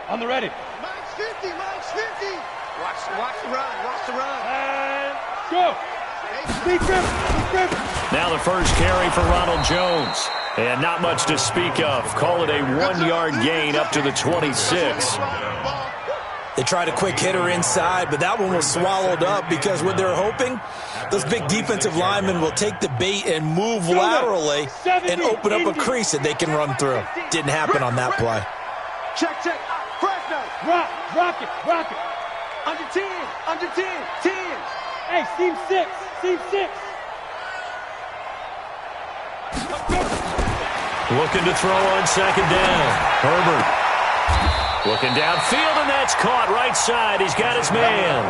On the ready. Mine's 50, mine's 50. Watch the run. And go. Deep grip. Now the first carry for Ronald Jones. And not much to speak of. Call it a 1-yard gain up to the 26. They tried a quick hitter inside, but that one was swallowed up because what they're hoping, those big defensive linemen will take the bait and move laterally and open up a crease that they can run through. Didn't happen on that play. Check. Fresno. Rock it. Under 10. 10. Hey, seam 6. Looking to throw on second down. Herbert. Looking downfield, and that's caught right side. He's got his man.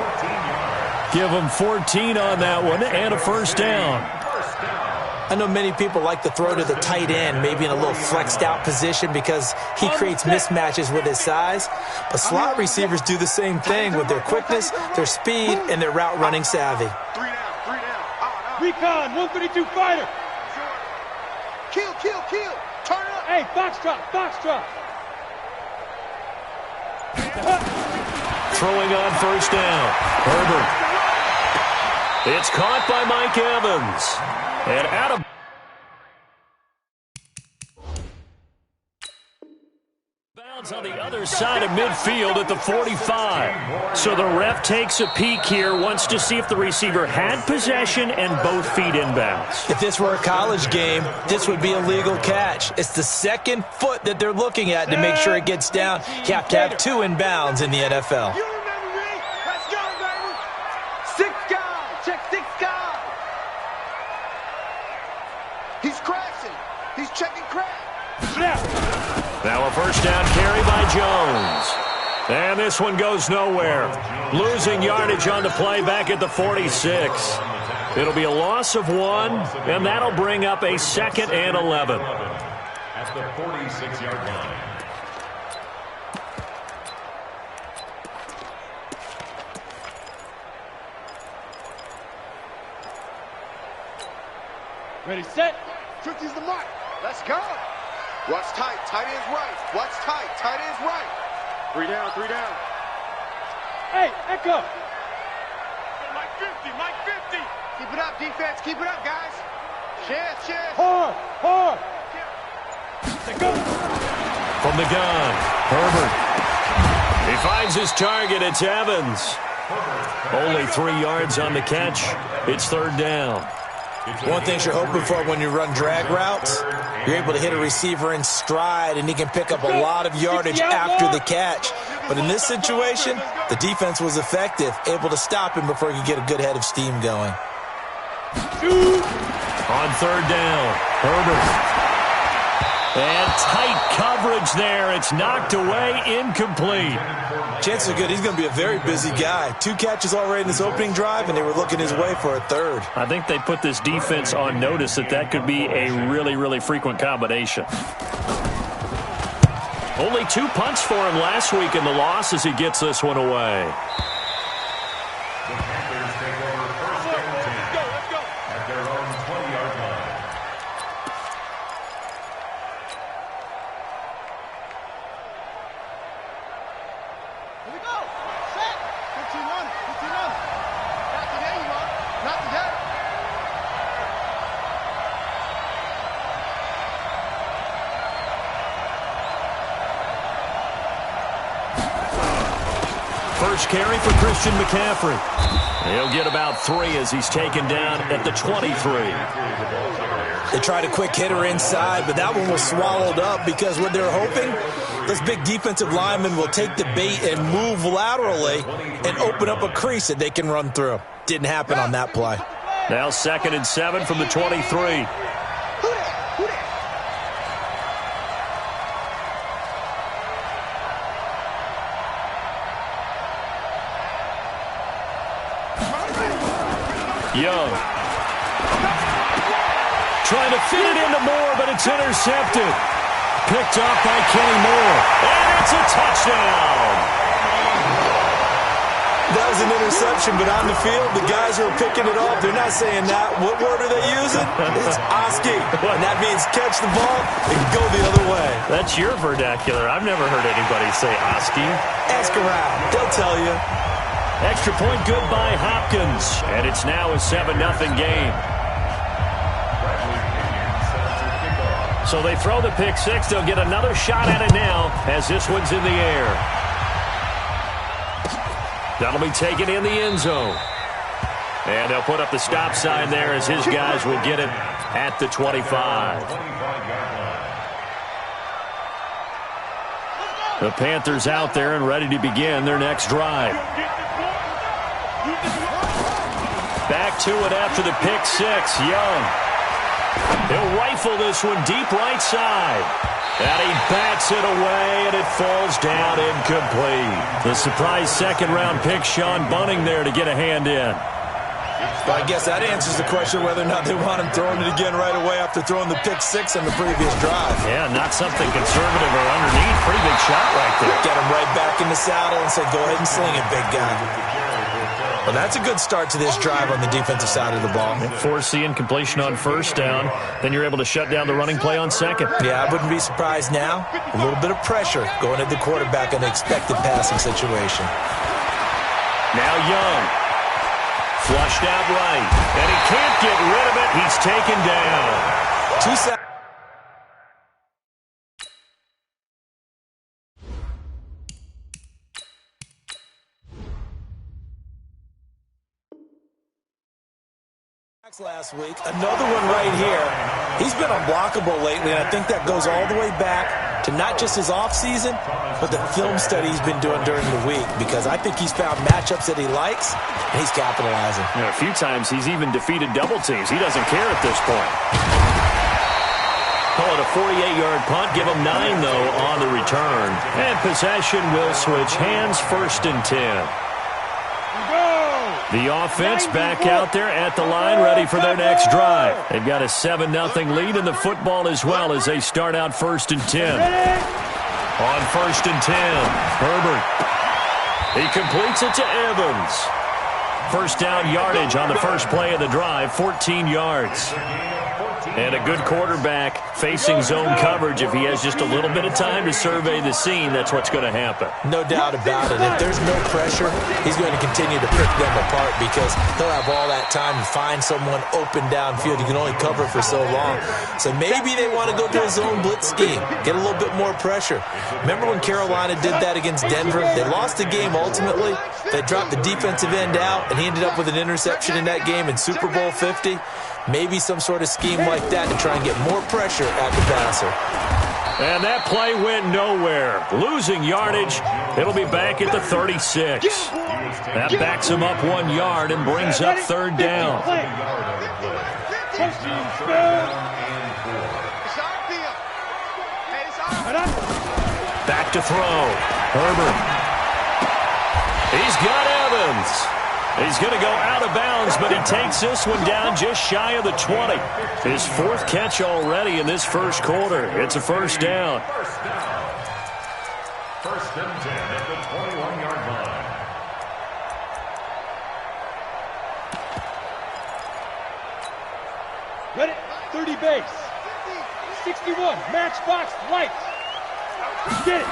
Give him 14 on that one and a first down. I know many people like to throw to the tight end, maybe in a little flexed out position because he creates mismatches with his size. But slot receivers do the same thing with their quickness, their speed, and their route running savvy. 3 down. Recon, 132 fighter. Kill. Turn up. Hey, foxtrot. Throwing on first down. Herbert. It's caught by Mike Evans. And out of bounds on the other side of midfield at the 45. So the ref takes a peek here, wants to see if the receiver had possession and both feet inbounds. If this were a college game, this would be a legal catch. It's the second foot that they're looking at to make sure it gets down. You have to have 2 inbounds in the NFL. You remember me? Let's go, baby. 6 guys. Check 6 guys. He's crashing. He's checking crash. Now a first down carry by Jones. And this one goes nowhere. Losing yardage on the play back at the 46. It'll be a loss of 1, and that'll bring up a 2nd and 11. At the 46-yard line. Ready, set. 50's the mark. Let's go. Watch tight. Tight end's right. Watch tight. Tight end's right. 3 down. Hey, echo. Mike 50. Keep it up, defense. Keep it up, guys. Chance. Hard. Let's go. From the gun, Herbert. He finds his target. It's Evans. Only 3 yards on the catch. It's 3rd down. One thing you're hoping for when you run drag routes, you're able to hit a receiver in stride, and he can pick up a lot of yardage after the catch. But in this situation, the defense was effective, able to stop him before he could get a good head of steam going. On 3rd down, Herbert. And tight coverage there. It's knocked away, incomplete. Chances are good. He's going to be a very busy guy. 2 catches already in this opening drive, and they were looking his way for a 3rd. I think they put this defense on notice that could be a really, really frequent combination. Only 2 punts for him last week in the loss as he gets this one away. The Panthers take over first and 10. Let's go. At their own 20-yard line. Here we go. Set. 15 on it. Not today, you are. Not today. First carry for Christian McCaffrey. He'll get about 3 as he's taken down at the 23. They tried a quick hitter inside, but that one was swallowed up because what they're hoping, those big defensive linemen will take the bait and move laterally and open up a crease that they can run through. Didn't happen on that play. Now 2nd and 7 from the 23. Young. Trying to fit it into Moore, but it's intercepted. Picked off by Kenny Moore. And it's a touchdown. That was an interception, but on the field, the guys who are picking it off, they're not saying that. What word are they using? It's Oski. And that means catch the ball and go the other way. That's your vernacular. I've never heard anybody say Oski. Ask around. They'll tell you. Extra point good by Hopkins. And it's now a 7-0 game. So they throw the pick six. They'll get another shot at it now as this one's in the air. That'll be taken in the end zone. And they'll put up the stop sign there as his guys will get it at the 25. The Panthers out there and ready to begin their next drive. Back to it after the pick six. Young. He'll rifle this one deep right side. And he bats it away, and it falls down incomplete. The surprise second-round pick, Sean Bunting, there to get a hand in. Well, I guess that answers the question whether or not they want him throwing it again right away after throwing the pick six on the previous drive. Yeah, not something conservative or underneath. Pretty big shot right there. Get him right back in the saddle and say, go ahead and sling it, big guy. Well, that's a good start to this drive on the defensive side of the ball. Force the incompletion on first down. Then you're able to shut down the running play on second. Yeah, I wouldn't be surprised now. A little bit of pressure going at the quarterback in the expected passing situation. Now Young. Flushed out right. And he can't get rid of it. He's taken down. 2 seconds. Last week, another one right here. He's been unblockable lately, and I think that goes all the way back to not just his offseason, but the film study he's been doing during the week, because I think he's found matchups that he likes, and he's capitalizing. Yeah, a few times he's even defeated double teams. He doesn't care at this point. Call it a 48-yard punt. Give him 9, though, on the return. And possession will switch hands, 1st and 10. The offense back out there at the line, ready for their next drive. They've got a 7-0 lead in the football as well as they start out 1st and 10. On 1st and 10, Herbert. He completes it to Evans. First down yardage on the first play of the drive, 14 yards. And a good quarterback facing zone coverage. If he has just a little bit of time to survey the scene, that's what's going to happen. No doubt about it. If there's no pressure, he's going to continue to pick them apart because he'll have all that time to find someone open downfield. He can only cover for so long. So maybe they want to go to a zone blitz scheme, get a little bit more pressure. Remember when Carolina did that against Denver? They lost the game ultimately. They dropped the defensive end out, and he ended up with an interception in that game in Super Bowl 50. Maybe some sort of scheme like that to try and get more pressure at the passer. And that play went nowhere. Losing yardage. It'll be back at the 36. That backs him up 1 yard and brings up 3rd down. Back to throw. Herbert. He's got Evans. He's going to go out of bounds, but he takes this one down just shy of the 20. His 4th catch already in this first quarter. It's a 1st down. 1st and 10 at the 21-yard line. Ready, 30 base. 61, matchbox, lights. Get it.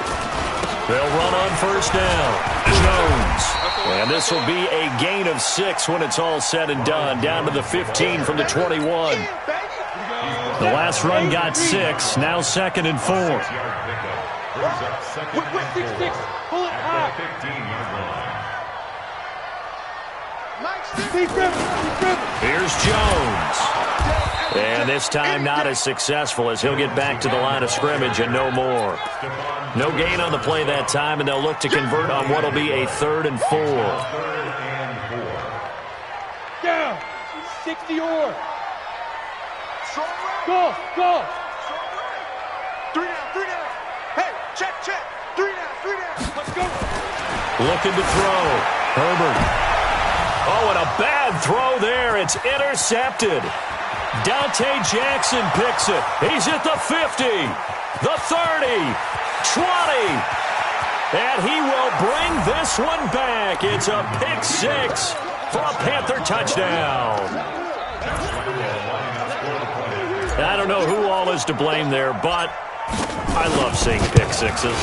They'll run on 1st down. Jones. And this will be a gain of 6 when it's all said and done. Down to the 15 from the 21. The last run got 6. Now 2nd and 4. Pull it high. 15-yard line. Here's Jones. And this time not as successful as he'll get back to the line of scrimmage and no more. No gain on the play that time, and they'll look to convert on what will be a 3rd and 4. Down. 60 or. Go, go. 3 down. Hey, check. 3 down. Let's go. Looking to throw. Herbert. Oh, and a bad throw there. It's intercepted. Dante Jackson picks it. He's at the 50, the 30, 20. And he will bring this one back. It's a pick six for a Panther touchdown. I don't know who all is to blame there, but I love seeing pick sixes.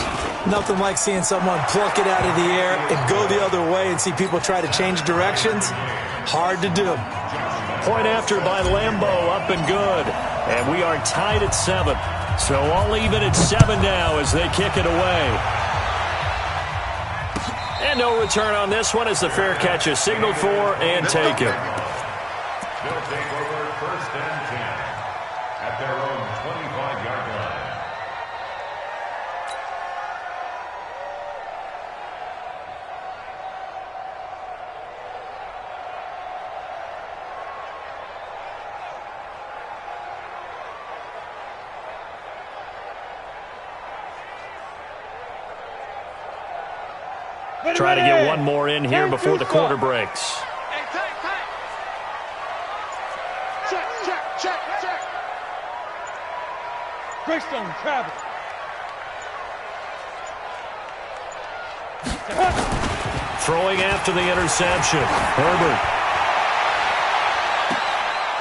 Nothing like seeing someone pluck it out of the air and go the other way and see people try to change directions. Hard to do. Point after by Lambeau, up and good. And we are tied at 7. So all even at 7 now as they kick it away. And no return on this one as the fair catch is signaled for and taken. They'll take over first and 10 at their own 25-yard line. Try to get one more in here before the quarter breaks. Hey, tight. Check. Greystone travel. Throwing after the interception. Herbert.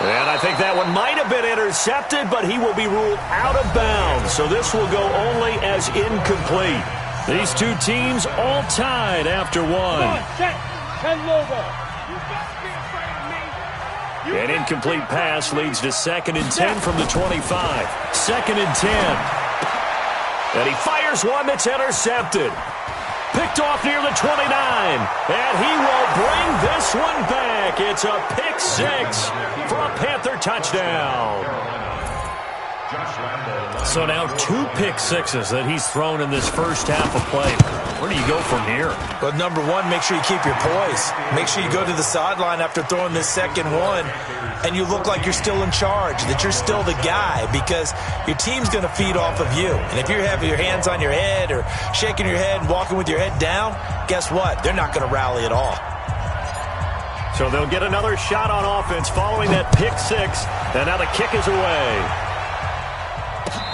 And I think that one might have been intercepted, but he will be ruled out of bounds. So this will go only as incomplete. These two teams all tied after one. An incomplete pass leads to 2nd and 10 from the 25. 2nd and 10. And he fires one that's intercepted. Picked off near the 29. And he will bring this one back. It's a pick six for a Panther touchdown. So now 2 pick sixes that he's thrown in this first half of play. Where do you go from here? But number one, make sure you keep your poise. Make sure you go to the sideline after throwing this second one, and you look like you're still in charge, that you're still the guy, because your team's going to feed off of you. And if you're having your hands on your head or shaking your head and walking with your head down, guess what? They're not going to rally at all. So they'll get another shot on offense following that pick six, and now the kick is away.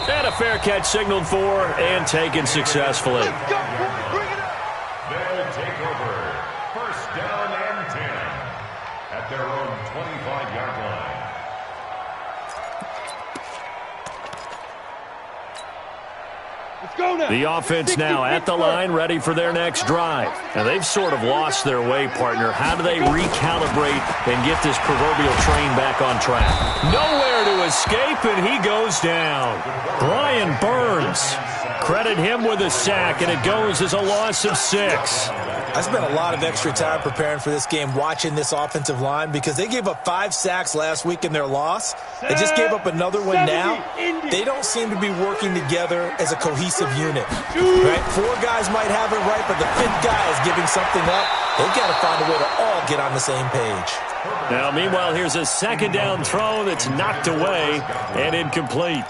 And a fair catch signaled for and taken successfully. They'll take over first down and 10 at their own 25-yard line. Let's go now. The offense now at the line, ready for their next drive. And they've sort of lost their way, partner. How do they recalibrate and get this proverbial train back on track? Nowhere to escape, and he goes down. Brian Burns. Credit him with a sack, and it goes as a loss of 6. I spent a lot of extra time preparing for this game, watching this offensive line, because they gave up 5 sacks last week in their loss. They just gave up another one now. They don't seem to be working together as a cohesive unit. Right? 4 guys might have it right, but the 5th guy is giving something up. They've got to find a way to all get on the same page. Now, meanwhile, here's a second down throw that's knocked away and incomplete.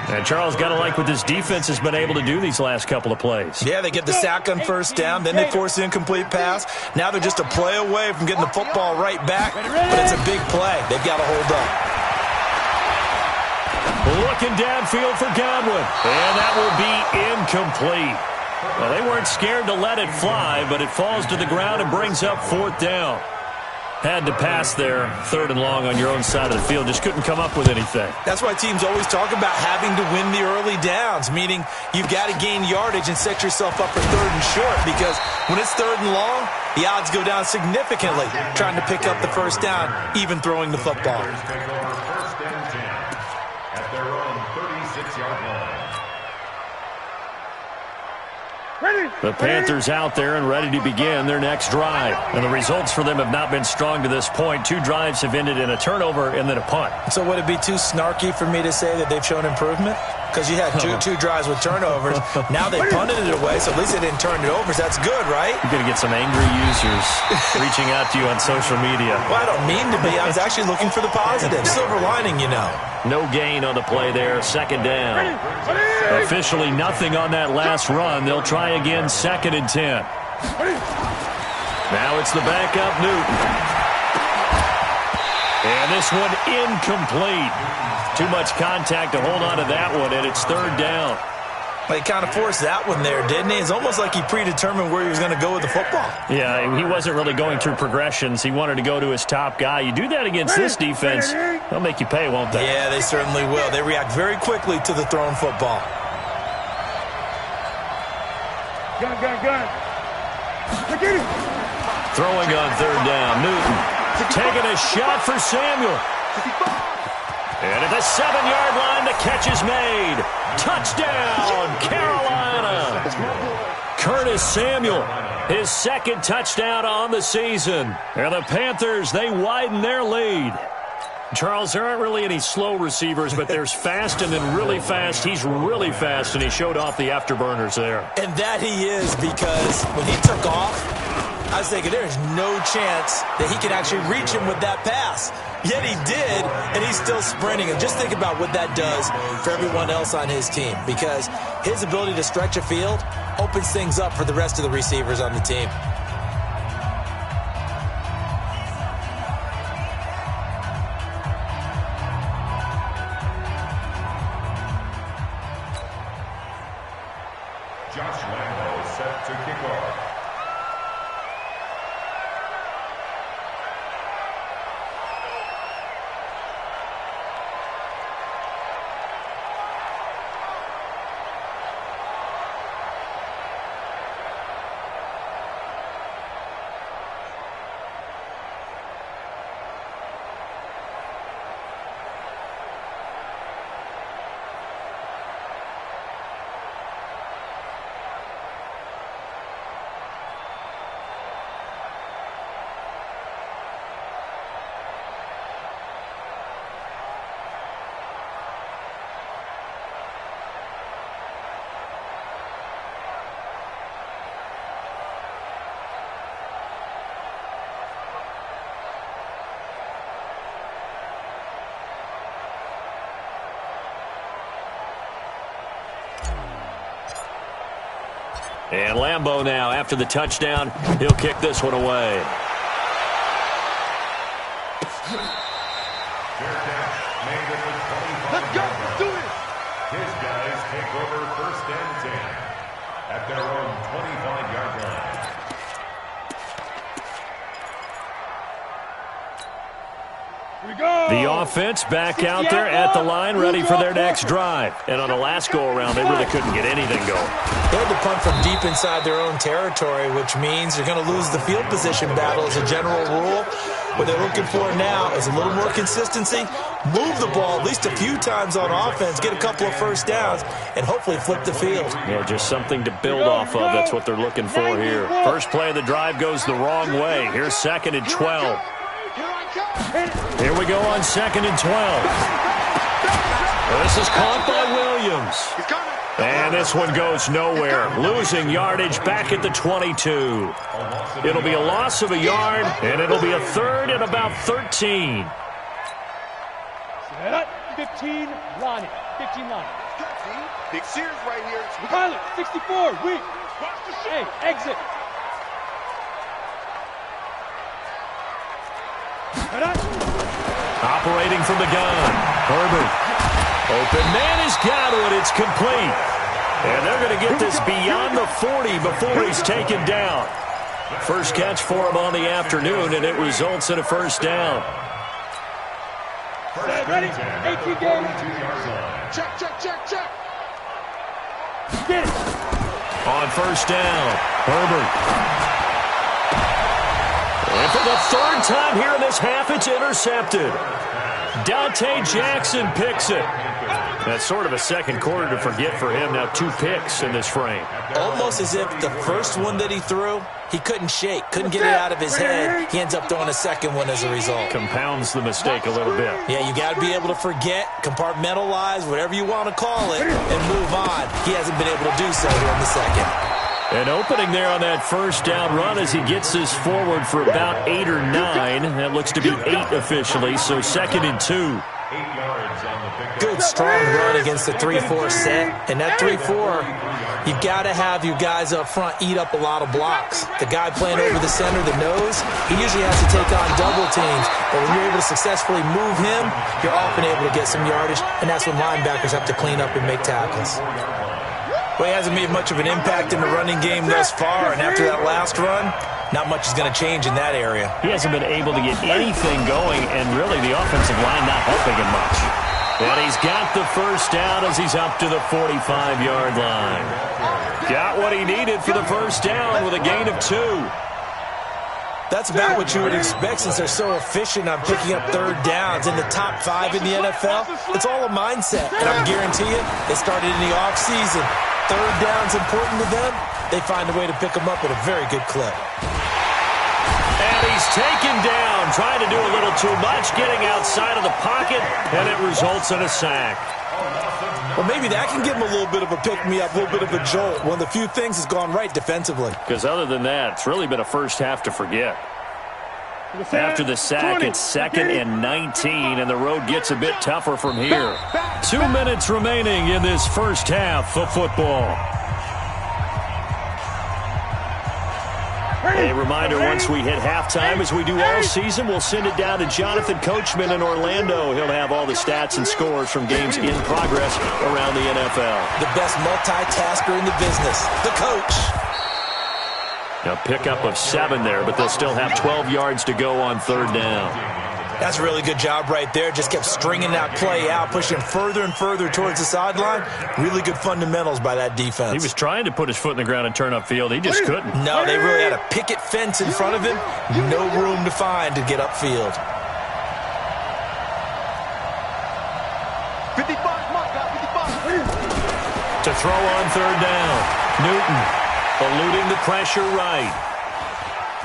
And Charles, got to like what this defense has been able to do these last couple of plays. Yeah, they get the sack on first down, then they force the incomplete pass. Now they're just a play away from getting the football right back, but it's a big play. They've got to hold up. Looking downfield for Godwin, and that will be incomplete. Well, they weren't scared to let it fly, but it falls to the ground and brings up 4th down. Had to pass there, 3rd and long on your own side of the field. Just couldn't come up with anything. That's why teams always talk about having to win the early downs, meaning you've got to gain yardage and set yourself up for 3rd and short, because when it's 3rd and long, the odds go down significantly trying to pick up the first down, even throwing the football. Take over first and 10 at their own 36-yard line. The Panthers out there and ready to begin their next drive. And the results for them have not been strong to this point. 2 drives have ended in a turnover and then a punt. So would it be too snarky for me to say that they've shown improvement? Because you had two drives with turnovers. Now they punted it away, so at least they didn't turn it over. So that's good, right? You're going to get some angry users reaching out to you on social media. Well, I don't mean to be. I was actually looking for the positive. Silver lining, you know. No gain on the play there. 2nd down. Officially nothing on that last run. They'll try again, 2nd and 10. Now it's the backup Newton. And this one incomplete. Too much contact to hold on to that one, and it's 3rd down. He kind of forced that one there, didn't he? It's almost like he predetermined where he was going to go with the football. Yeah, he wasn't really going through progressions. He wanted to go to his top guy. You do that against this defense, they'll make you pay, won't they? Yeah, they certainly will. They react very quickly to the thrown football. Gun. Throwing on third down, Newton taking a shot for Samuel. And at the 7-yard line, the catch is made. Touchdown, Carolina. Curtis Samuel, his second touchdown on the season. And the Panthers, they widen their lead. Charles, there aren't really any slow receivers, but there's fast and then really fast. He's really fast, and he showed off the afterburners there. And that he is, because when he took off, I was thinking there's no chance that he could actually reach him with that pass. Yet he did, and he's still sprinting. And just think about what that does for everyone else on his team, because his ability to stretch a field opens things up for the rest of the receivers on the team. Josh Lambo set to kick off. And Lambo now, after the touchdown, he'll kick this one away. Let's go. Do it. His guys take over 1st and 10 at their own 25-yard line. Here we go. The offense back out there at the line, ready for their next drive. And on the last go-around, they really couldn't get anything going. They had to punt from deep inside their own territory, which means they're going to lose the field position battle as a general rule. What they're looking for now is a little more consistency, move the ball at least a few times on offense, get a couple of first downs, and hopefully flip the field. Yeah, just something to build off of. That's what they're looking for here. First play of the drive goes the wrong way. Here's 2nd and 12. Here we go on 2nd and 12. This is caught by Williams. And this one goes nowhere. Losing yardage back at the 22. It'll be a loss of a yard, and it'll be a 3rd and about 13. 15, line it. 15 line. Big Sears right here. Pilot, 64, weak. Hey, exit. Operating from the gun. Herbert. Open man has got it. It's complete. And they're going to get this beyond the 40 before he's taken down. First catch for him on the afternoon, and it results in a first down. Ready? 18 game. Check. Get it. On first down, Herbert. And for the 3rd time here in this half, it's intercepted. Dante Jackson picks it. That's sort of a second quarter to forget for him. Now 2 picks in this frame. Almost as if the first one that he threw, he couldn't shake, couldn't get it out of his head. He ends up throwing a second one as a result. Compounds the mistake a little bit. Yeah, you got to be able to forget, compartmentalize, whatever you want to call it, and move on. He hasn't been able to do so here in the second. An opening there on that first down run as he gets this forward for about 8 or 9. That looks to be 8 officially, so 2nd and 2. 8 yards on the pick. Good, strong run against the 3-4 set. And that 3-4, you've got to have your guys up front eat up a lot of blocks. The guy playing over the center, the nose, he usually has to take on double teams. But when you're able to successfully move him, you're often able to get some yardage, and that's when linebackers have to clean up and make tackles. Well, he hasn't made much of an impact in the running game thus far, and after that last run, not much is going to change in that area. He hasn't been able to get anything going, and really the offensive line not helping him much. And he's got the first down as he's up to the 45-yard line. Got what he needed for the first down with a gain of 2. That's about what you would expect since they're so efficient on picking up third downs. In the top 5 in the NFL, it's all a mindset. And I guarantee you, they started in the offseason. Third down's important to them. They find a way to pick them up at a very good clip. And he's taken down, trying to do a little too much, getting outside of the pocket, and it results in a sack. Well, maybe that can give him a little bit of a pick-me-up, a little bit of a jolt. One of the few things has gone right defensively. Because other than that, it's really been a first half to forget. After the sack, it's 2nd and 19, and the road gets a bit tougher from here. 2 minutes remaining in this first half of football. A reminder, once we hit halftime, as we do all season, we'll send it down to Jonathan Coachman in Orlando. He'll have all the stats and scores from games in progress around the NFL. The best multitasker in the business, the coach. A pickup of 7 there, but they'll still have 12 yards to go on third down. That's a really good job right there. Just kept stringing that play out, pushing further and further towards the sideline. Really good fundamentals by that defense. He was trying to put his foot in the ground and turn upfield. He just couldn't. No, they really had a picket fence in front of him. No room to find to get upfield. 55, Mark, 55. To throw on third down. Newton eluding the pressure right.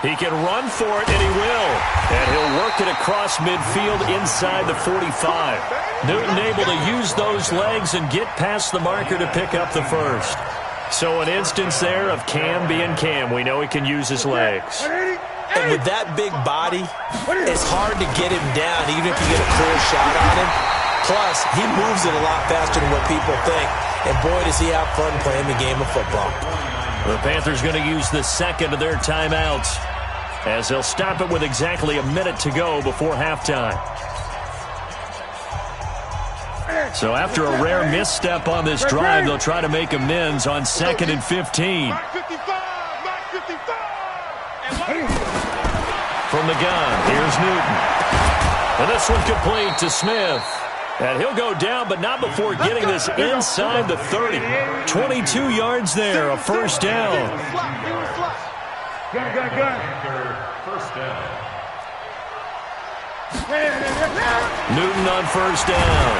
He can run for it, and he will. And he'll work it across midfield inside the 45. Newton able to use those legs and get past the marker to pick up the first. So an instance there of Cam being Cam. We know he can use his legs. And with that big body, it's hard to get him down, even if you get a clear shot on him. Plus, he moves it a lot faster than what people think. And boy, does he have fun playing the game of football. The Panthers going to use the second of their timeouts, as they'll stop it with exactly a minute to go before halftime. So after a rare misstep on this drive, they'll try to make amends on 2nd and 15. From the gun, here's Newton. And this one complete to Smith. And he'll go down, but not before getting this inside the 30. 22 yards there, a first down. First down. Newton on first down.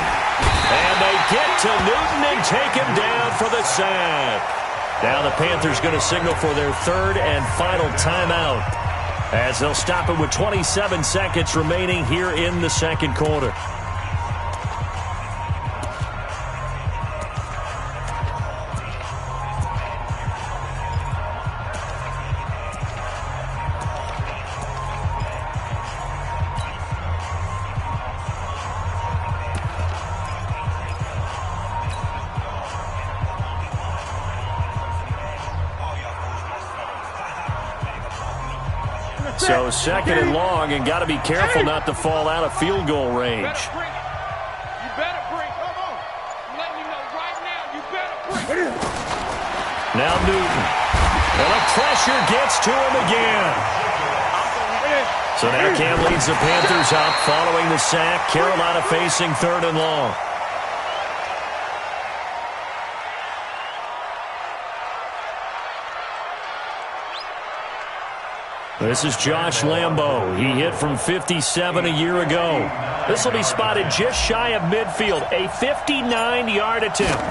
And they get to Newton and take him down for the sack. Now the Panthers going to signal for their third and final timeout, as they'll stop it with 27 seconds remaining here in the second quarter. So 2nd and long, and got to be careful not to fall out of field goal range. You better bring. Come on. I'm letting you know right now, you better bring. Now Newton. And the pressure gets to him again. So now Cam leads the Panthers up following the sack. Carolina facing 3rd and long. This is Josh Lambo. He hit from 57 a year ago. This will be spotted just shy of midfield. A 59-yard attempt.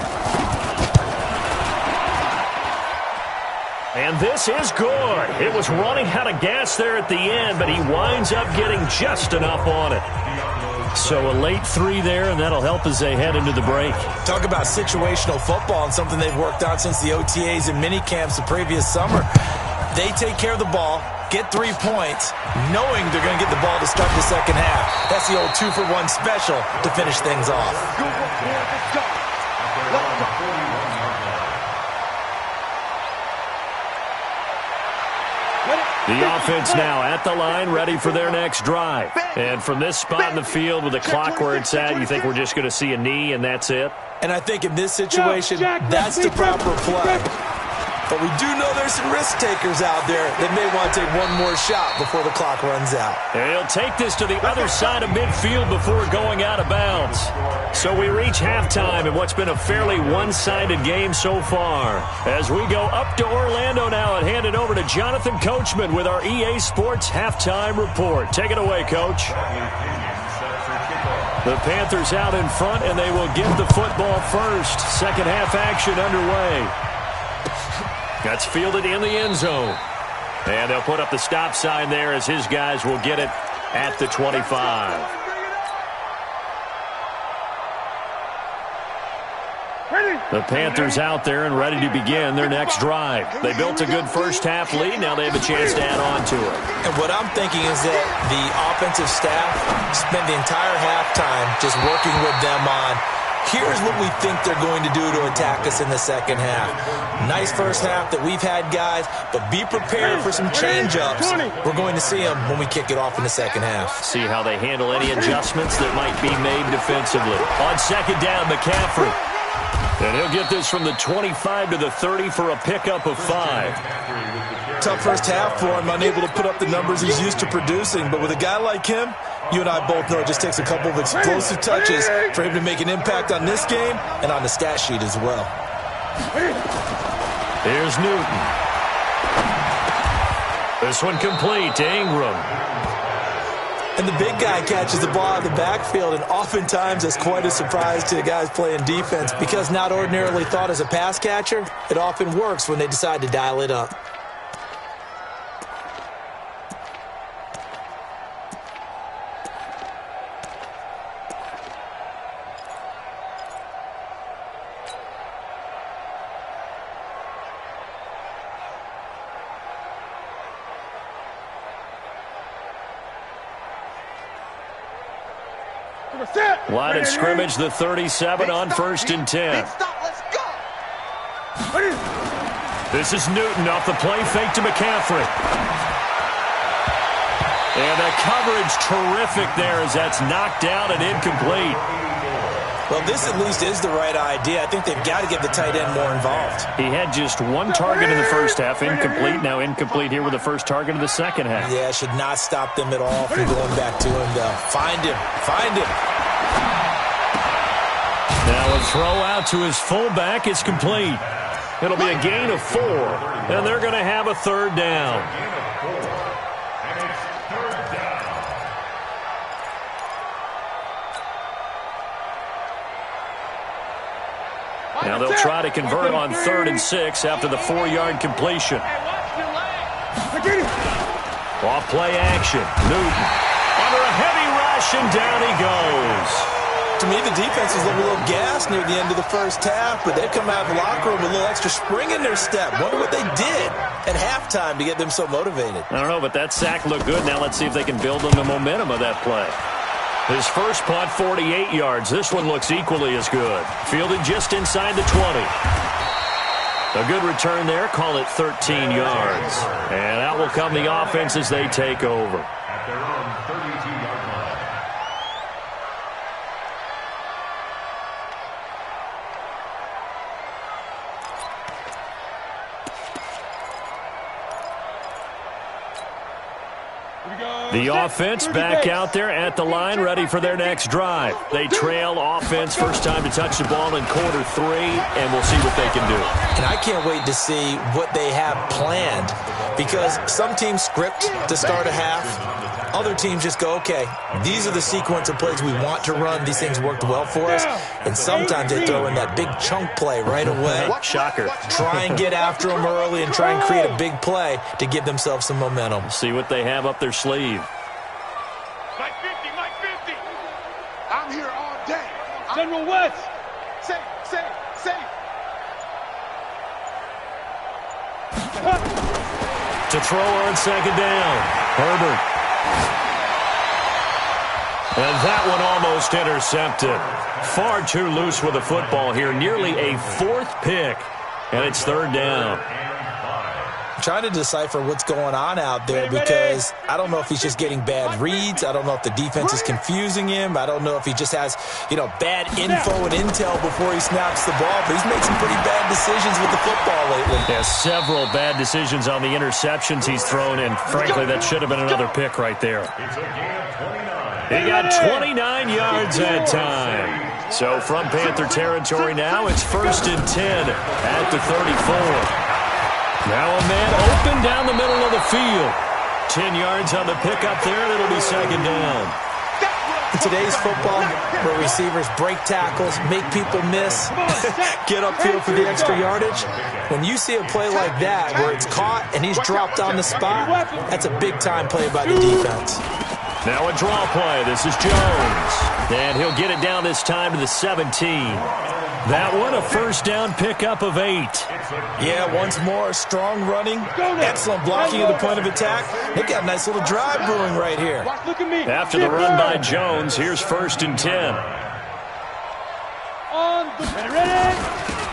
And this is good. It was running out of gas there at the end, but he winds up getting just enough on it. So a late 3 there, and that'll help as they head into the break. Talk about situational football and something they've worked on since the OTAs and mini camps the previous summer. They take care of the ball, get 3 points, knowing they're going to get the ball to start the second half. That's the old 2-for-1 special to finish things off. Let it The offense now at the line, ready for their next drive. And from this spot in the field with the clock where it's at, you think we're just going to see a knee and that's it? And I think in this situation, that's the proper play. But we do know there's some risk takers out there that may want to take one more shot before the clock runs out. And he'll take this to the other side of midfield before going out of bounds. So we reach halftime in what's been a fairly one-sided game so far. As we go up to Orlando now and hand it over to Jonathan Coachman with our EA Sports Halftime Report. Take it away, Coach. The Panthers out in front, and they will get the football first. Second half action underway. That's fielded in the end zone. And they'll put up the stop sign there as his guys will get it at the 25. The Panthers out there and ready to begin their next drive. They built a good first half lead. Now they have a chance to add on to it. And what I'm thinking is that the offensive staff spent the entire halftime just working with them on, here's what we think they're going to do to attack us in the second half. Nice first half that we've had, guys, but be prepared for some change-ups. We're going to see them when we kick it off in the second half. See how they handle any adjustments that might be made defensively. On second down, McCaffrey. And he'll get this from the 25 to the 30 for a pickup of 5. Tough first half for him, unable to put up the numbers he's used to producing. But with a guy like him, you and I both know it just takes a couple of explosive touches for him to make an impact on this game and on the stat sheet as well. Here's Newton. This one complete to Ingram. And the big guy catches the ball out of the backfield, and oftentimes that's quite a surprise to the guys playing defense because not ordinarily thought as a pass catcher, it often works when they decide to dial it up. Line of scrimmage, the 37 on 1st and 10. This is Newton off the play fake to McCaffrey. And the coverage terrific there as that's knocked down and incomplete. Well, this at least is the right idea. I think they've got to get the tight end more involved. He had just one target in the first half, incomplete. Now incomplete here with the first target of the second half. Yeah, should not stop them at all from going back to him, though. Find him. Find him. Now a throw out to his fullback. It's complete. It'll be a gain of 4, and they're going to have a third down. Now they'll try to convert on 3rd and 6 after the 4-yard completion. Off play action. Newton under a heavy rush, and down he goes. To me, the defense was a little gassed near the end of the first half, but they come out of the locker room with a little extra spring in their step. Wonder what they did at halftime to get them so motivated. I don't know, but that sack looked good. Now let's see if they can build on the momentum of that play. His first punt, 48 yards. This one looks equally as good. Fielded just inside the 20. A good return there. Call it 13 yards. And out will come the offense as they take over. At their own 32-yard line. The offense back out there at the line, ready for their next drive. They trail offense, first time to touch the ball in quarter 3, and we'll see what they can do. And I can't wait to see what they have planned, because some teams script to start a half. Other teams just go, okay, these are the sequence of plays we want to run. These things worked well for us. And sometimes they throw in that big chunk play right away. Shocker. Try and get after them early and try and create a big play to give themselves some momentum. See what they have up their sleeve. Mike 50, Mike 50. I'm here all day. General West. Safe. To throw on second down. Herbert. And that one almost intercepted. Far too loose with the football here. Nearly a 4th pick. And it's 3rd down. trying to decipher what's going on out there because I don't know if he's just getting bad reads. I don't know if the defense is confusing him. I don't know if he just has, bad info and intel before he snaps the ball. But he's made some pretty bad decisions with the football lately. Yeah, several bad decisions on the interceptions he's thrown, and frankly, that should have been another pick right there. He got 29 yards that time. So from Panther territory now, it's 1st and 10 at the 34. Now a man open down the middle of the field. 10 yards on the pickup there, and it'll be 2nd down. In today's football, where receivers break tackles, make people miss, get upfield for the extra yardage, when you see a play like that where it's caught and he's dropped on the spot, that's a big-time play by the defense. Now a draw play. This is Jones. And he'll get it down this time to the 17. That one, a 1st down pickup of 8. Yeah, once more, strong running, excellent blocking at the point of attack. They've got a nice little drive brewing right here. After the run by Jones, here's 1st and 10.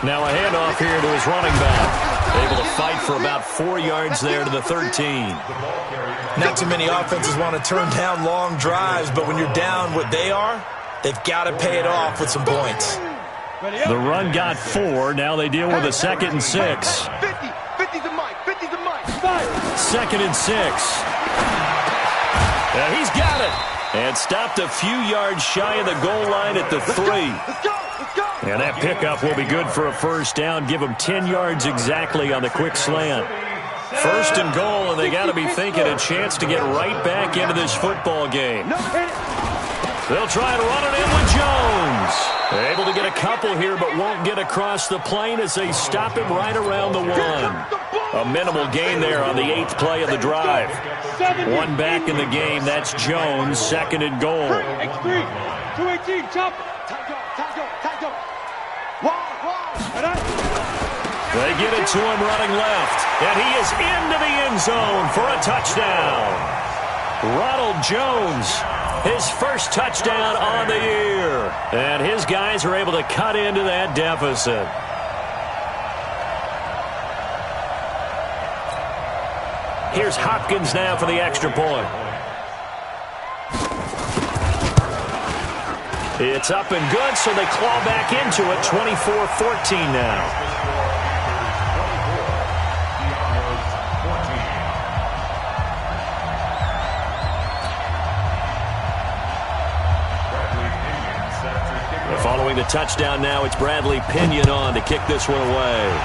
Now a handoff here to his running back. Able to fight for about 4 yards there to the 13. Not too many offenses want to turn down long drives, but when you're down what they are, they've got to pay it off with some points. The run got 4. Now they deal with a 2nd and 6. 2nd and 6. And he's got it. And stopped a few yards shy of the goal line at the 3. And that pickup will be good for a 1st down. Give them 10 yards exactly on the quick slant. 1st and goal, and they got to be thinking a chance to get right back into this football game. They'll try to run it in with Jones. They're able to get a couple here, but won't get across the plane as they stop him right around the 1. A minimal gain there on the 8th play of the drive. 1 back in the game. That's Jones, 2nd and goal. X3, 218, chop. They get it to him running left, and he is into the end zone for a touchdown. Ronald Jones, his 1st touchdown on the year, and his guys are able to cut into that deficit. Here's Hopkins now for the extra point. It's up and good, so they claw back into it, 24-14 now. Following the touchdown now, it's Bradley Pinion on to kick this one away.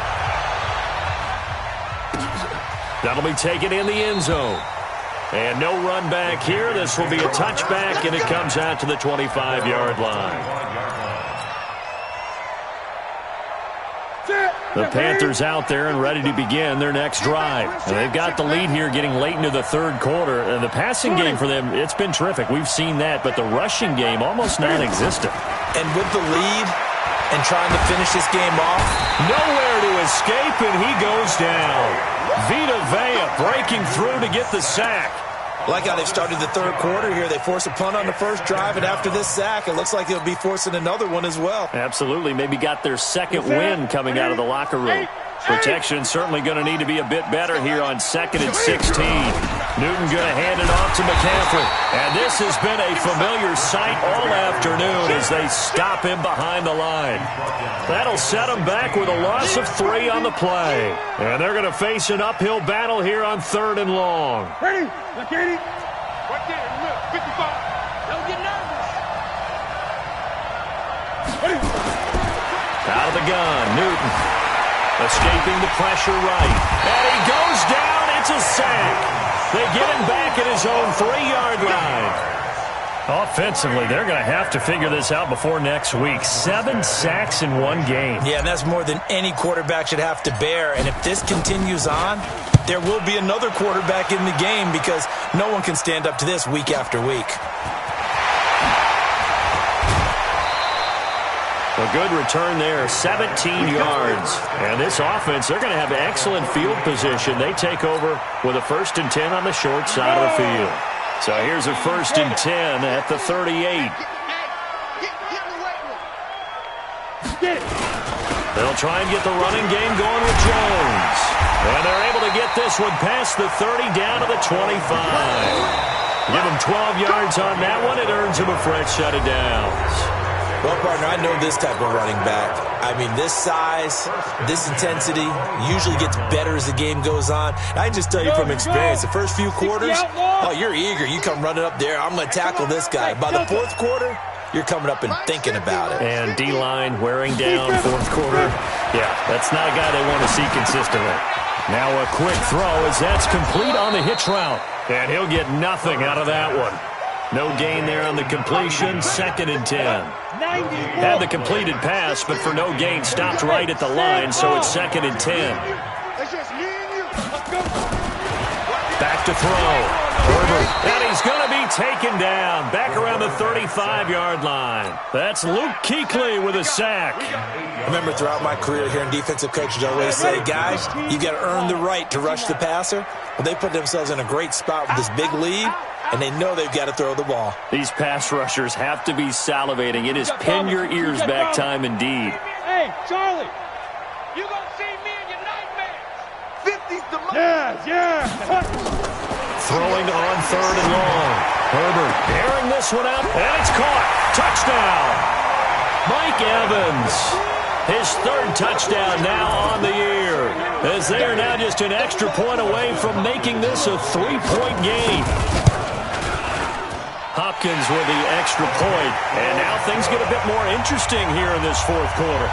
That'll be taken in the end zone. And no run back here. This will be a touchback, and it comes out to the 25-yard line. The Panthers out there and ready to begin their next drive. And they've got the lead here getting late into the 3rd quarter. And the passing game for them, it's been terrific. We've seen that, but the rushing game almost non-existent. And with the lead and trying to finish this game off, nowhere to escape, and he goes down. Vita Vea breaking through to get the sack. Like how they've started the 3rd quarter here. They force a punt on the 1st drive, and after this sack, it looks like they'll be forcing another one as well. Absolutely. Maybe got their 2nd win coming out of the locker room. Protection certainly going to need to be a bit better here on 2nd and 16. Newton going to hand it off to McCaffrey. And this has been a familiar sight all afternoon as they stop him behind the line. That'll set him back with a loss of 3 on the play. And they're going to face an uphill battle here on 3rd and long. Ready? Look, Katie. Right there. Look, 55. Don't get nervous. Ready? Out of the gun, Newton. Escaping the pressure right. And he goes down. It's a sack. They get him back at his own 3-yard line. Offensively, they're going to have to figure this out before next week. 7 sacks in 1 game. Yeah, and that's more than any quarterback should have to bear. And if this continues on, there will be another quarterback in the game because no one can stand up to this week after week. A good return there, 17 yards. And this offense, they're going to have excellent field position. They take over with a 1st and 10 on the short side of the field. So here's a 1st and 10 at the 38. They'll try and get the running game going with Jones. And they're able to get this one past the 30 down to the 25. Give him 12 yards on that one. It earns him a fresh set of downs. Well, partner, I know this type of running back. I mean, this size, this intensity usually gets better as the game goes on. I can just tell you from experience, the first few quarters, oh, you're eager. You come running up there, I'm going to tackle this guy. By the fourth quarter, you're coming up and thinking about it. And D-line wearing down fourth quarter. Yeah, that's not a guy they want to see consistently. Now a quick throw as that's complete on the hitch route. And he'll get nothing out of that one. No gain there on the completion, 2nd and 10. Had the completed pass, but for no gain, stopped right at the line, so it's 2nd and 10. Back to throw. Herbert, and he's going to be taken down back around the 35-yard line. That's Luke Kuechly with a sack. I remember throughout my career hearing defensive coaches always say, guys, you got to earn the right to rush the passer. Well, they put themselves in a great spot with this big lead, and they know they've got to throw the ball. These pass rushers have to be salivating. It is pin your ears back time indeed. Hey, Charlie. You gonna see me in your nightmares. 50's the most. Yeah. Throwing on 3rd and long. Herbert airing this one out, and it's caught. Touchdown. Mike Evans. His 3rd touchdown now on the year, as they are now just an extra point away from making this a 3-point game. Hopkins with the extra point, and now things get a bit more interesting here in this 4th quarter.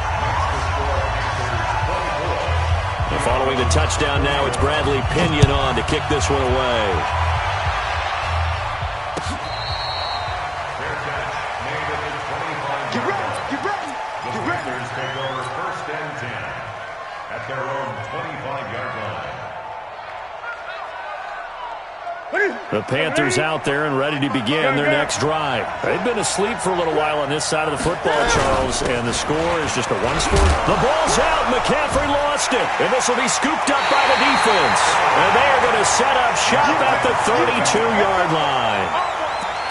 And following the touchdown now, it's Bradley Pinion on to kick this one away. Get ready. The Panthers take over 1st and 10 at their own 25-yard line. The Panthers out there and ready to begin their next drive. They've been asleep for a little while on this side of the football, Charles, and the score is just a one-score. The ball's out. McCaffrey lost it, and this will be scooped up by the defense. And they are going to set up shop at the 32-yard line.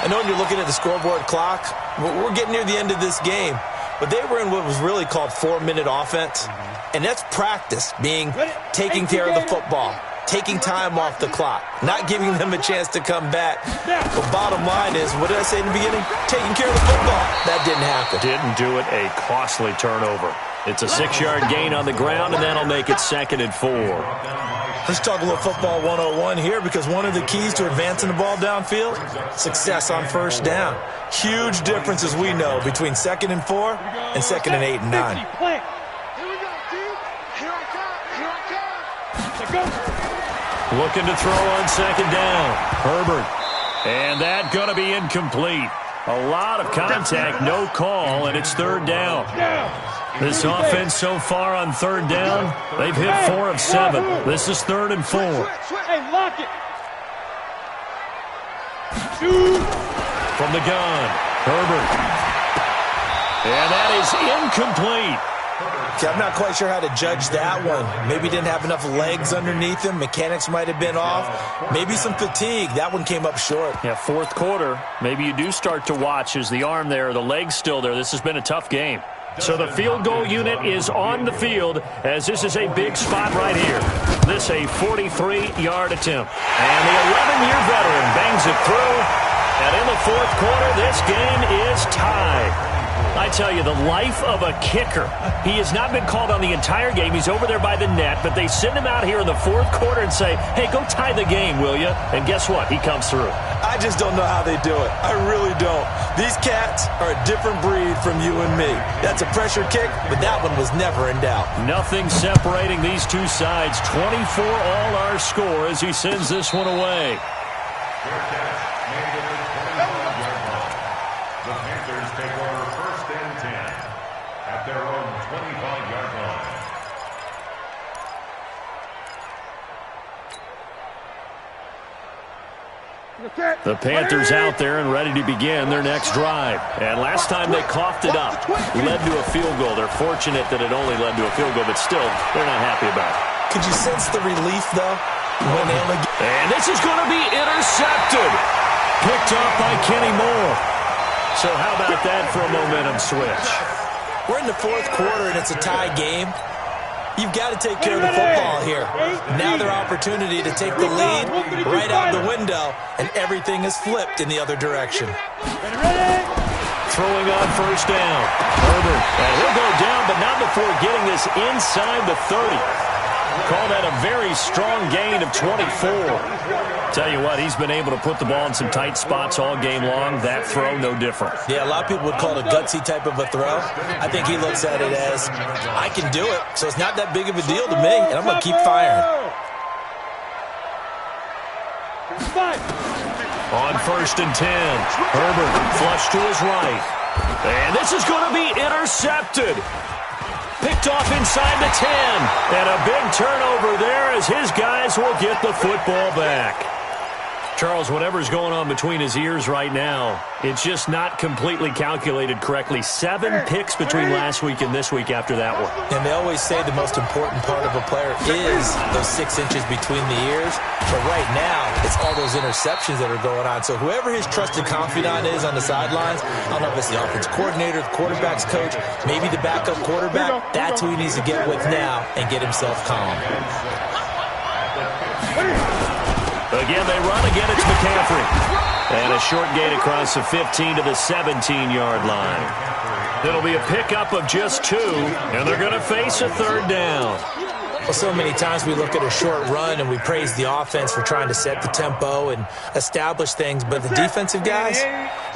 I know when you're looking at the scoreboard clock, we're getting near the end of this game, but they were in what was really called 4-minute offense, and that's practice, being taking care of the football, taking time off the clock, not giving them a chance to come back. But bottom line is, what did I say in the beginning? Taking care of the football. That didn't happen. Didn't do it. A costly turnover. It's a 6-yard gain on the ground, and that'll make it 2nd and 4. Let's talk a little football 101 here, because one of the keys to advancing the ball downfield, success on 1st down. Huge difference, as we know, between 2nd and 4 and 2nd and 8 and 9. Here we go, dude. Here I come. Go. Looking to throw on 2nd down. Herbert. And that going to be incomplete. A lot of contact, no call, and it's 3rd down. This offense so far on 3rd down, they've hit 4 of 7. This is 3rd and 4. Hey, lock it. From the gun, Herbert. And that is incomplete. Okay, I'm not quite sure how to judge that one. Maybe he didn't have enough legs underneath him. Mechanics might have been off. Maybe some fatigue. That one came up short. Yeah, 4th quarter. Maybe you do start to watch as the arm there, the leg's still there. This has been a tough game. So the field goal unit is on the field, as this is a big spot right here. This a 43-yard attempt. And the 11-year veteran bangs it through. And in the 4th quarter, this game is tied. I tell you, the life of a kicker. He has not been called on the entire game. He's over there by the net, but they send him out here in the 4th quarter and say, hey, go tie the game, will you? And guess what? He comes through. I just don't know how they do it. I really don't. These cats are a different breed from you and me. That's a pressure kick, but that one was never in doubt. Nothing separating these two sides. 24 all our score as he sends this one away. The Panthers take over 1st and 10 at their own 25-yard line. The Panthers out there and ready to begin their next drive. And last time they coughed it up, led to a field goal. They're fortunate that it only led to a field goal, but still, they're not happy about it. Could you sense the relief, though? And this is going to be intercepted. Picked up by Kenny Moore. So how about that for a momentum switch? We're in the 4th quarter, and it's a tie game. You've got to take care of the football here. Now their opportunity to take the lead right out the window, and everything is flipped in the other direction. Throwing on first down. Herbert, and he'll go down, but not before getting this inside the 30. Call that a very strong gain of 24. Tell you what, he's been able to put the ball in some tight spots all game long. That throw, no different. Yeah, a lot of people would call it a gutsy type of a throw. I think he looks at it as, I can do it, so it's not that big of a deal to me, and I'm going to keep firing. On first and 10, Herbert flush to his right. And this is going to be intercepted. Picked off inside the 10. And a big turnover there as his guys will get the football back. Charles, whatever's going on between his ears right now, it's just not completely calculated correctly. 7 picks between last week and this week after that one. And they always say the most important part of a player is those 6 inches between the ears. But right now, it's all those interceptions that are going on. So whoever his trusted confidant is on the sidelines, I don't know if it's the offense coordinator, the quarterback's coach, maybe the backup quarterback, that's who he needs to get with now and get himself calm. Again, they run. Again, it's McCaffrey. And a short gain across the 15 to the 17-yard line. It'll be a pickup of just 2, and they're going to face a third down. Well, so many times we look at a short run and we praise the offense for trying to set the tempo and establish things, but the defensive guys,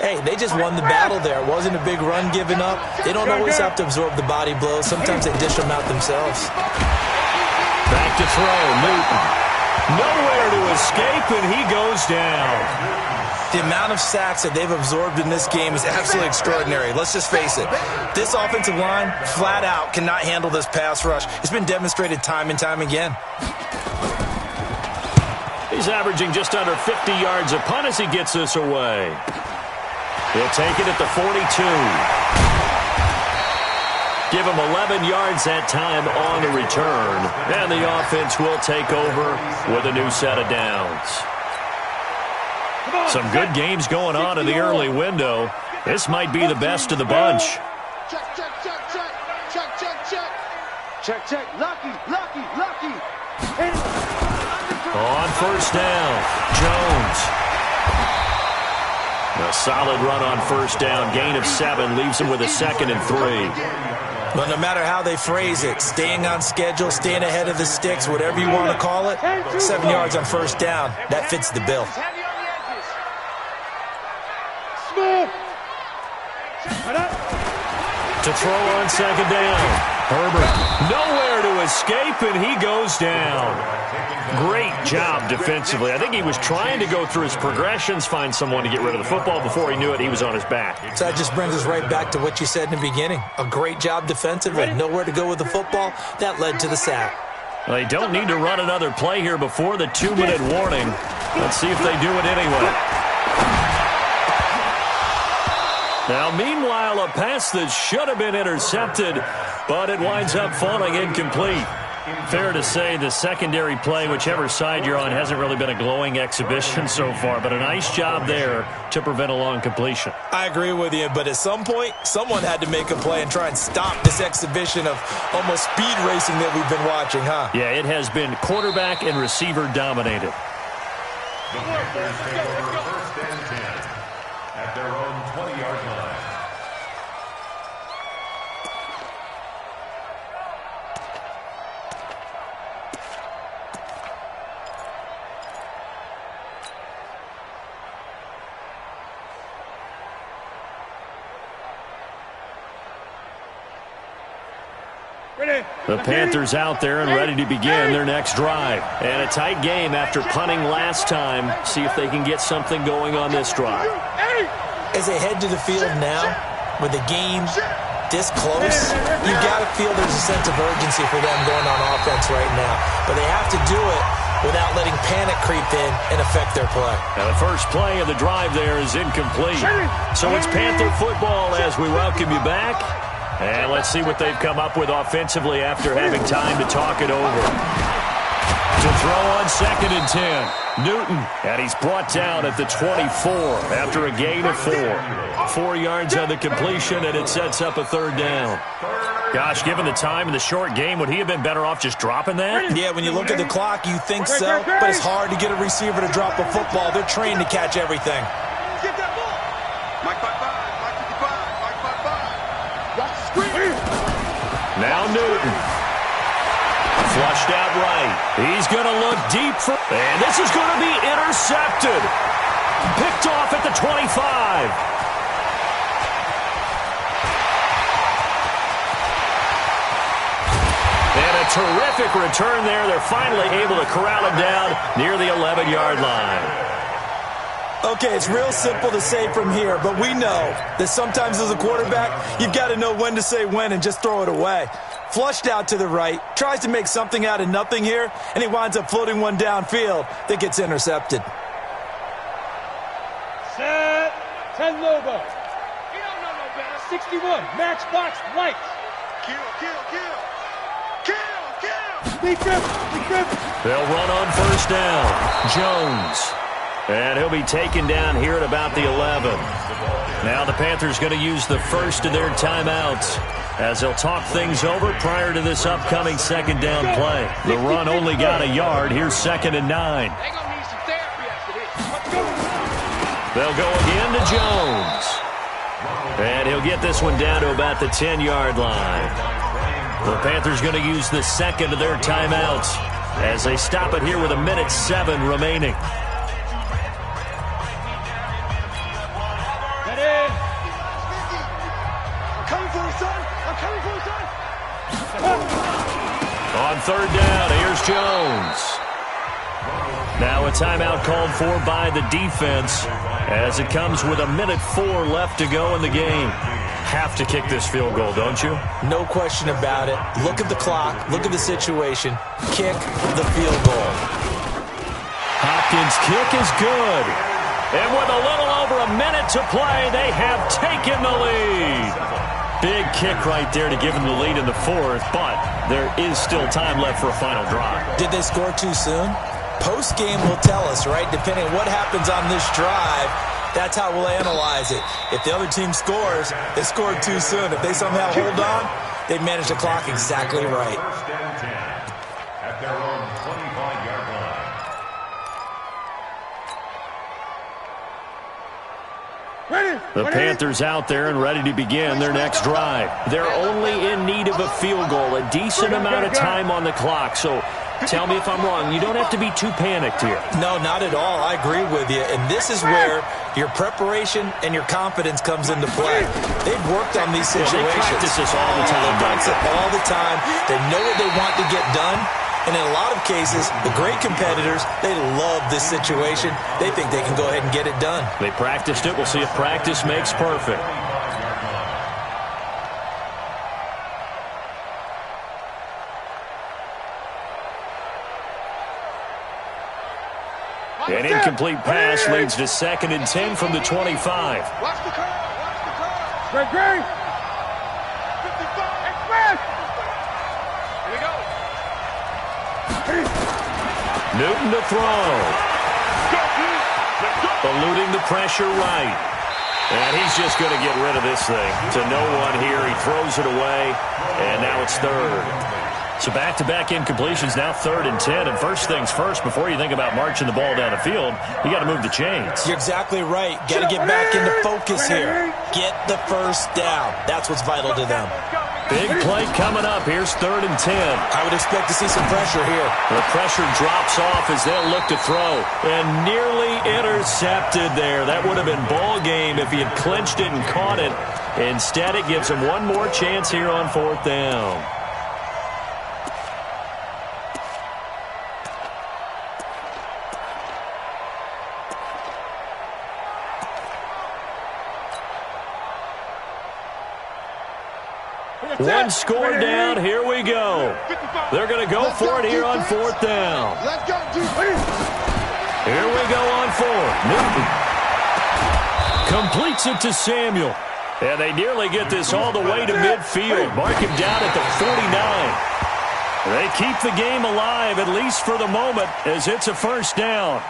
hey, they just won the battle there. It wasn't a big run given up. They don't always have to absorb the body blows. Sometimes they dish them out themselves. Back to throw, Newton. Nowhere to escape, and he goes down. The amount of sacks that they've absorbed in this game is absolutely extraordinary. Let's just face it. This offensive line, flat out, cannot handle this pass rush. It's been demonstrated time and time again. He's averaging just under 50 yards a punt as he gets this away. He'll take it at the 42. Give him 11 yards that time on the return. And the offense will take over with a new set of downs. Some good games going on in the early window. This might be the best of the bunch. Check, check, check, check. Check, check, check. Check, check. Lucky, lucky, lucky. On first down, Jones. A solid run on first down. Gain of 7 leaves him with a 2nd and 3. But no matter how they phrase it, staying on schedule, staying ahead of the sticks, whatever you want to call it, 7 yards on first down, that fits the bill. To throw on second down, Herbert nowhere to escape, and he goes down. Great job defensively. I think he was trying to go through his progressions, find someone to get rid of the football. Before he knew it, he was on his back. So that just brings us right back to what you said in the beginning. A great job defensively. Nowhere to go with the football. That led to the sack. Well, they don't need to run another play here before the 2-minute warning. Let's see if they do it anyway. Now, meanwhile, a pass that should have been intercepted, but it winds up falling incomplete. Fair to say the secondary play, whichever side you're on, hasn't really been a glowing exhibition so far, but a nice job there to prevent a long completion. I agree with you, but at some point, someone had to make a play and try and stop this exhibition of almost speed racing that we've been watching, huh? Yeah, it has been quarterback and receiver dominated. The Panthers take over first and 10 at their own 20-yard line. The Panthers out there and ready to begin their next drive. And a tight game after punting last time. See if they can get something going on this drive. As they head to the field now, with the game this close, you've got to feel there's a sense of urgency for them going on offense right now. But they have to do it without letting panic creep in and affect their play. Now the first play of the drive there is incomplete. So it's Panther football as we welcome you back. And let's see what they've come up with offensively after having time to talk it over. To throw on 2nd and 10. Newton, and he's brought down at the 24 after a gain of 4. 4 yards on the completion, and it sets up a 3rd down. Gosh, given the time in the short game, would he have been better off just dropping that? Yeah, when you look at the clock, you think so, but it's hard to get a receiver to drop a football. They're trained to catch everything. Get that ball. Mike 55, Mike 55, Mike 55. Watch the screen. Now Newton. Flushed out right. He's going to look deep for... And this is going to be intercepted. Picked off at the 25. And a terrific return there. They're finally able to corral him down near the 11-yard line. Okay, it's real simple to say from here, but we know that sometimes as a quarterback, you've got to know when to say when and just throw it away. Flushed out to the right, tries to make something out of nothing here, and he winds up floating one downfield that gets intercepted. Set, 10 Lobo. You don't know no better. 61, matchbox lights. Kill, kill, kill. Kill, kill. They'll run on 1st down. Jones. And he'll be taken down here at about the 11. Now the Panthers going to use the first of their timeouts as they'll talk things over prior to this upcoming 2nd down play. The run only got a yard. Here's 2nd and 9. They're going to need some therapy after this. They'll go again to Jones. And he'll get this one down to about the 10-yard line. The Panthers going to use the second of their timeouts as they stop it here with 1:07 remaining. On 3rd down, here's Jones. Now a timeout called for by the defense as it comes with 1:04 left to go in the game. Have to kick this field goal, don't you? No question about it. Look at the clock. Look at the situation. Kick the field goal. Hopkins' kick is good. And with a little over a minute to play, they have taken the lead. Big kick right there to give them the lead in the 4th, but there is still time left for a final drive. Did they score too soon? Post-game will tell us, right? Depending on what happens on this drive, that's how we'll analyze it. If the other team scores, they scored too soon. If they somehow hold on, they manage the clock exactly right. 1st and 10 at their own 25-yard line. The Panthers out there and ready to begin their next drive. They're only in need of a field goal, a decent amount of time on the clock. So tell me if I'm wrong. You don't have to be too panicked here. No, not at all. I agree with you. And this is where your preparation and your confidence comes into play. They've worked on these situations. They practice this all the time. They practice it all the time. They know what they want to get done. And in a lot of cases, the great competitors, they love this situation. They think they can go ahead and get it done. They practiced it. We'll see if practice makes perfect. An incomplete pass leads to 2nd and 10 from the 25. Watch the curve. Watch the curve. Great, great. 55. Express. Here we go. Newton to throw. Eluding the pressure right. And he's just going to get rid of this thing. To no one here. He throws it away. And now it's 3rd. So back-to-back incompletions, now 3rd and 10. And first things first, before you think about marching the ball down the field, you got to move the chains. You're exactly right. Got to get back into focus here. Get the first down. That's what's vital to them. Big play coming up. Here's 3rd and 10. I would expect to see some pressure here. The pressure drops off as they'll look to throw. And nearly intercepted there. That would have been ball game if he had clinched it and caught it. Instead, it gives him one more chance here on 4th down. One score down. Here we go. They're going to go for it here on 4th down. Let's go, Here we go on 4th. Newton completes it to Samuel. And they nearly get this all the way to midfield. Mark him down at the 49. They keep the game alive, at least for the moment, as it's a first down.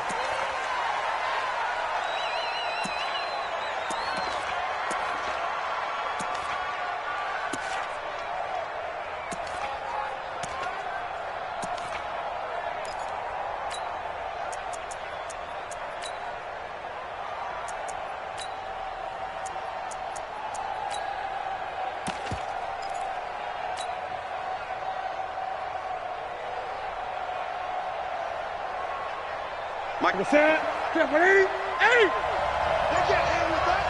Mike, the set. Get ready. Hey! They can't hang with us.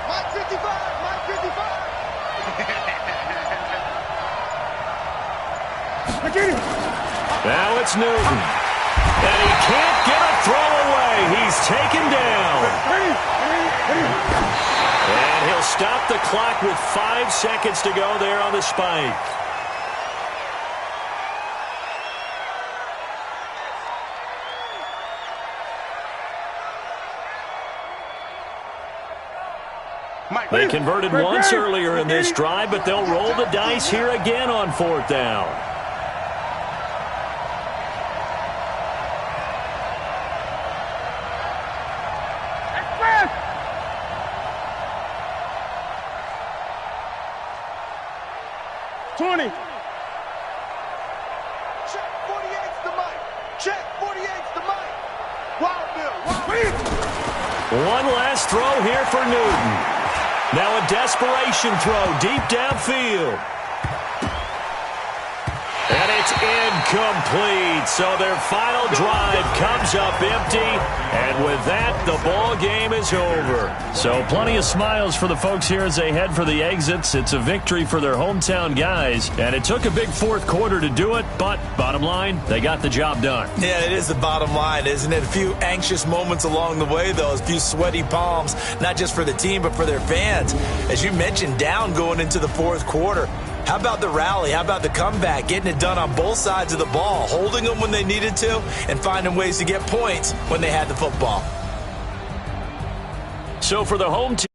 Mike 55. Mike 55. I get it. Now it's Newton. And he can't get a throw away. He's taken down. And he'll stop the clock with 5 seconds to go there on the spike. They converted once earlier in this drive, but they'll roll the dice here again on 4th down. Check 48's the mic. Check 48's the mic. Wild Bill. One last throw here for Newton. Now a desperation throw deep downfield. And it's incomplete. So their final drive comes up empty. And with that, the ball game is over. So plenty of smiles for the folks here as they head for the exits. It's a victory for their hometown guys. And it took a big 4th quarter to do it. But bottom line, they got the job done. Yeah, it is the bottom line, isn't it? A few anxious moments along the way, though. A few sweaty palms, not just for the team, but for their fans. As you mentioned, down going into the 4th quarter. How about the rally? How about the comeback? Getting it done on both sides of the ball, holding them when they needed to, and finding ways to get points when they had the football. So for the home team,